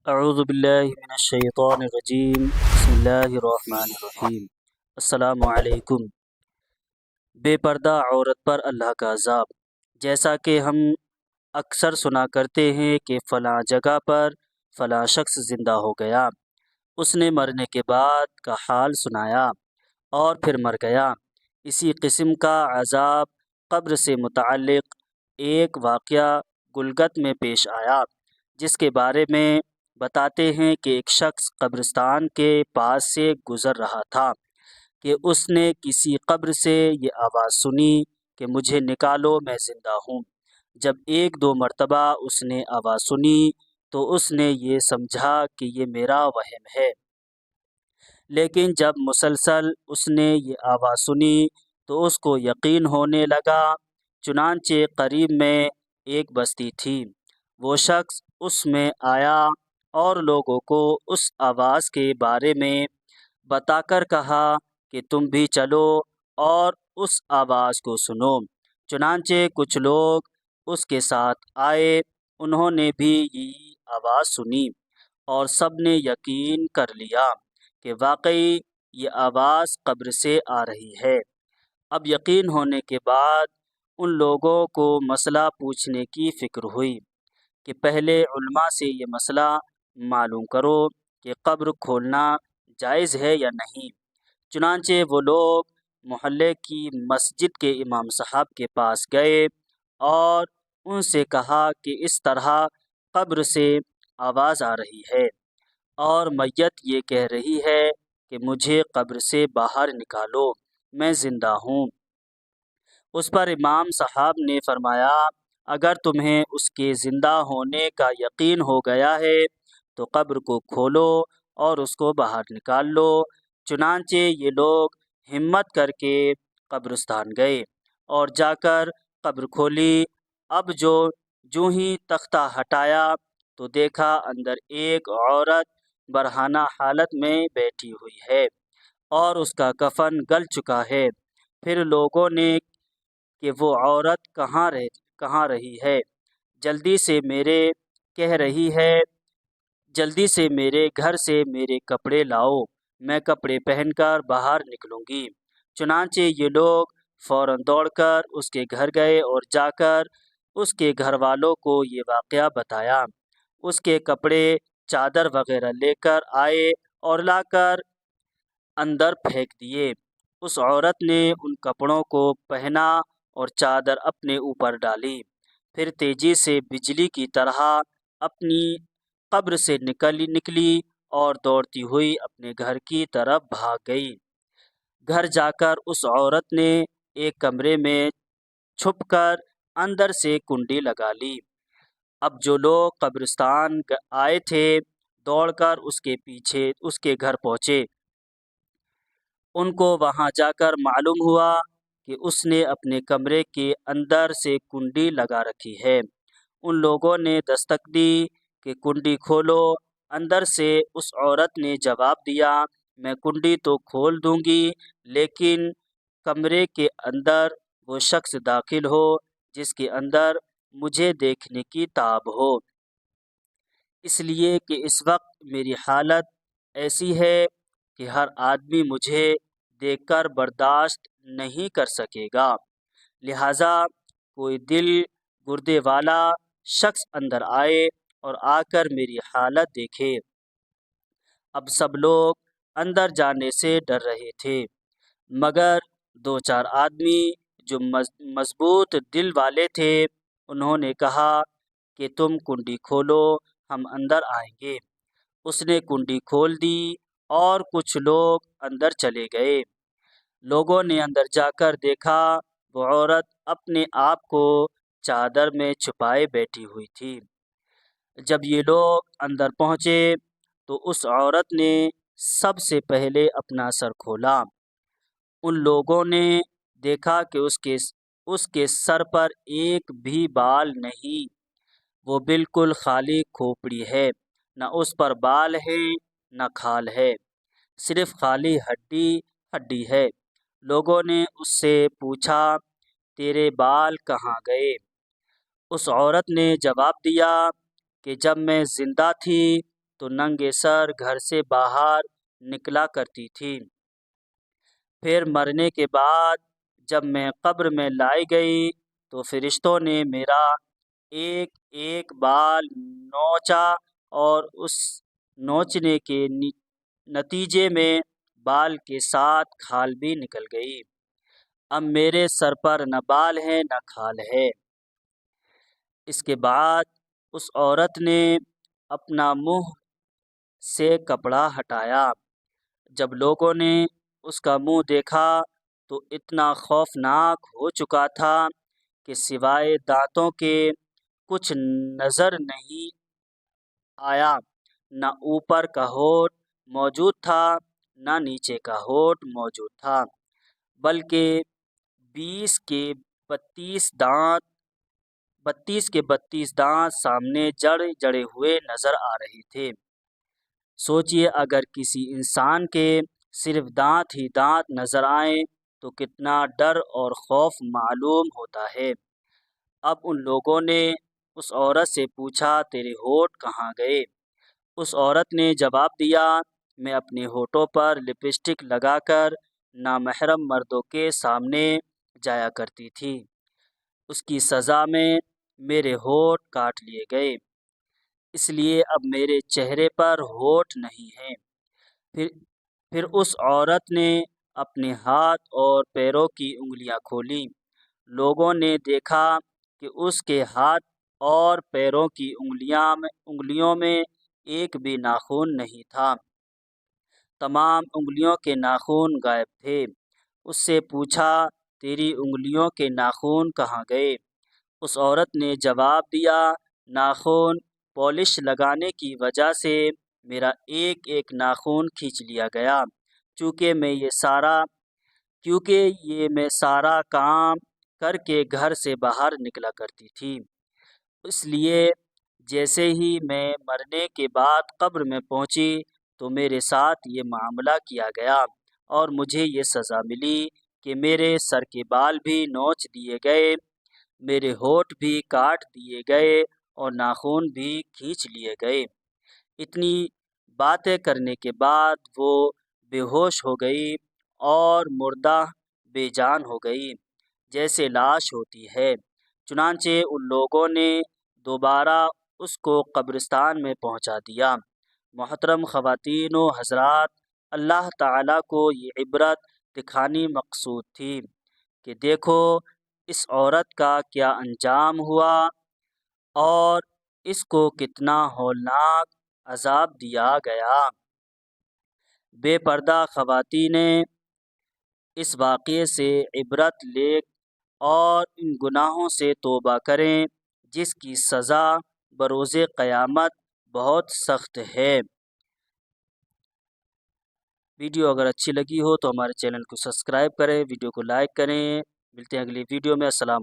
اعوذ باللہ من الشیطان الرجیم، بسم اللہ الرحمن الرحیم۔ السلام علیکم۔ بے پردہ عورت پر اللہ کا عذاب۔ جیسا کہ ہم اکثر سنا کرتے ہیں کہ فلاں جگہ پر فلاں شخص زندہ ہو گیا، اس نے مرنے کے بعد کا حال سنایا اور پھر مر گیا۔ اسی قسم کا عذاب قبر سے متعلق ایک واقعہ گلگت میں پیش آیا، جس کے بارے میں بتاتے ہیں کہ ایک شخص قبرستان کے پاس سے گزر رہا تھا کہ اس نے کسی قبر سے یہ آواز سنی کہ مجھے نکالو، میں زندہ ہوں۔ جب ایک دو مرتبہ اس نے آواز سنی تو اس نے یہ سمجھا کہ یہ میرا وہم ہے، لیکن جب مسلسل اس نے یہ آواز سنی تو اس کو یقین ہونے لگا۔ چنانچہ قریب میں ایک بستی تھی، وہ شخص اس میں آیا اور لوگوں کو اس آواز کے بارے میں بتا کر کہا کہ تم بھی چلو اور اس آواز کو سنو۔ چنانچہ کچھ لوگ اس کے ساتھ آئے، انہوں نے بھی یہی آواز سنی اور سب نے یقین کر لیا کہ واقعی یہ آواز قبر سے آ رہی ہے۔ اب یقین ہونے کے بعد ان لوگوں کو مسئلہ پوچھنے کی فکر ہوئی کہ پہلے علماء سے یہ مسئلہ معلوم کرو کہ قبر کھولنا جائز ہے یا نہیں۔ چنانچہ وہ لوگ محلے کی مسجد کے امام صاحب کے پاس گئے اور ان سے کہا کہ اس طرح قبر سے آواز آ رہی ہے اور میت یہ کہہ رہی ہے کہ مجھے قبر سے باہر نکالو، میں زندہ ہوں۔ اس پر امام صاحب نے فرمایا، اگر تمہیں اس کے زندہ ہونے کا یقین ہو گیا ہے تو قبر کو کھولو اور اس کو باہر نکال لو۔ چنانچہ یہ لوگ ہمت کر کے قبرستان گئے اور جا کر قبر کھولی۔ اب جو ہی تختہ ہٹایا تو دیکھا اندر ایک عورت برہنہ حالت میں بیٹھی ہوئی ہے اور اس کا کفن گل چکا ہے۔ پھر لوگوں نے کہ وہ عورت کہاں رہی ہے، جلدی سے میرے گھر سے میرے کپڑے لاؤ، میں کپڑے پہن کر باہر نکلوں گی۔ چنانچہ یہ لوگ فوراً دوڑ کر اس کے گھر گئے اور جا کر اس کے گھر والوں کو یہ واقعہ بتایا۔ اس کے کپڑے، چادر وغیرہ لے کر آئے اور لا کر اندر پھینک دیے۔ اس عورت نے ان کپڑوں کو پہنا اور چادر اپنے اوپر ڈالی، پھر تیزی سے بجلی کی طرح اپنی قبر سے نکلی اور دوڑتی ہوئی اپنے گھر کی طرف بھاگ گئی۔ گھر جا کر اس عورت نے ایک کمرے میں چھپ کر اندر سے کنڈی لگا لی۔ اب جو لوگ قبرستان آئے تھے دوڑ کر اس کے پیچھے اس کے گھر پہنچے۔ ان کو وہاں جا کر معلوم ہوا کہ اس نے اپنے کمرے کے اندر سے کنڈی لگا رکھی ہے۔ ان لوگوں نے دستک دی کہ کنڈی کھولو۔ اندر سے اس عورت نے جواب دیا، میں کنڈی تو کھول دوں گی، لیکن کمرے کے اندر وہ شخص داخل ہو جس کے اندر مجھے دیکھنے کی تاب ہو، اس لیے کہ اس وقت میری حالت ایسی ہے کہ ہر آدمی مجھے دیکھ کر برداشت نہیں کر سکے گا، لہٰذا کوئی دل گردے والا شخص اندر آئے اور آ کر میری حالت دیکھے۔ اب سب لوگ اندر جانے سے ڈر رہے تھے، مگر دو چار آدمی جو مضبوط دل والے تھے انہوں نے کہا کہ تم کنڈی کھولو، ہم اندر آئیں گے۔ اس نے کنڈی کھول دی اور کچھ لوگ اندر چلے گئے۔ لوگوں نے اندر جا کر دیکھا وہ عورت اپنے آپ کو چادر میں چھپائے بیٹھی ہوئی تھی۔ جب یہ لوگ اندر پہنچے تو اس عورت نے سب سے پہلے اپنا سر کھولا۔ ان لوگوں نے دیکھا کہ اس کے سر پر ایک بھی بال نہیں، وہ بالکل خالی کھوپڑی ہے، نہ اس پر بال ہے نہ کھال ہے، صرف خالی ہڈی ہے۔ لوگوں نے اس سے پوچھا، تیرے بال کہاں گئے؟ اس عورت نے جواب دیا کہ جب میں زندہ تھی تو ننگے سر گھر سے باہر نکلا کرتی تھی۔ پھر مرنے کے بعد جب میں قبر میں لائی گئی تو فرشتوں نے میرا ایک ایک بال نوچا اور اس نوچنے کے نتیجے میں بال کے ساتھ کھال بھی نکل گئی۔ اب میرے سر پر نہ بال ہے نہ کھال ہے۔ اس کے بعد اس عورت نے اپنا منہ سے کپڑا ہٹایا۔ جب لوگوں نے اس کا منہ دیکھا تو اتنا خوفناک ہو چکا تھا کہ سوائے دانتوں کے کچھ نظر نہیں آیا۔ نہ اوپر کا ہونٹ موجود تھا نہ نیچے کا ہونٹ موجود تھا، بلکہ 20 کے 32 دانت سامنے جڑے ہوئے نظر آ رہے تھے۔ سوچئے اگر کسی انسان کے صرف دانت ہی دانت نظر آئیں تو کتنا ڈر اور خوف معلوم ہوتا ہے۔ اب ان لوگوں نے اس عورت سے پوچھا تیرے ہونٹ کہاں گئے؟ اس عورت نے جواب دیا میں اپنے ہونٹوں پر لپسٹک لگا کر نامحرم مردوں کے سامنے جایا کرتی تھی۔ اس کی سزا میں میرے ہونٹ کاٹ لیے گئے، اس لیے اب میرے چہرے پر ہونٹ نہیں ہیں۔ پھر اس عورت نے اپنے ہاتھ اور پیروں کی انگلیاں کھولیں۔ لوگوں نے دیکھا کہ اس کے ہاتھ اور پیروں کی انگلیوں میں ایک بھی ناخن نہیں تھا، تمام انگلیوں کے ناخن غائب تھے۔ اس سے پوچھا تیری انگلیوں کے ناخن کہاں گئے؟ اس عورت نے جواب دیا ناخن پالش لگانے کی وجہ سے میرا ایک ایک ناخن کھینچ لیا گیا، کیونکہ میں سارا کام کر کے گھر سے باہر نکلا کرتی تھی۔ اس لیے جیسے ہی میں مرنے کے بعد قبر میں پہنچی تو میرے ساتھ یہ معاملہ کیا گیا اور مجھے یہ سزا ملی کہ میرے سر کے بال بھی نوچ دیے گئے، میرے ہونٹ بھی کاٹ دیے گئے اور ناخن بھی کھینچ لیے گئے۔ اتنی باتیں کرنے کے بعد وہ بے ہوش ہو گئی اور مردہ بے جان ہو گئی جیسے لاش ہوتی ہے۔ چنانچہ ان لوگوں نے دوبارہ اس کو قبرستان میں پہنچا دیا۔ محترم خواتین و حضرات، اللہ تعالیٰ کو یہ عبرت دکھانی مقصود تھی کہ دیکھو اس عورت کا کیا انجام ہوا اور اس کو کتنا ہولناک عذاب دیا گیا۔ بے پردہ خواتینیں اس واقعے سے عبرت لیں اور ان گناہوں سے توبہ کریں جس کی سزا بروز قیامت بہت سخت ہے۔ ویڈیو اگر اچھی لگی ہو تو ہمارے چینل کو سبسکرائب کریں، ویڈیو کو لائک کریں۔ ملتے ہیں اگلی ویڈیو میں۔ السلام علیکم۔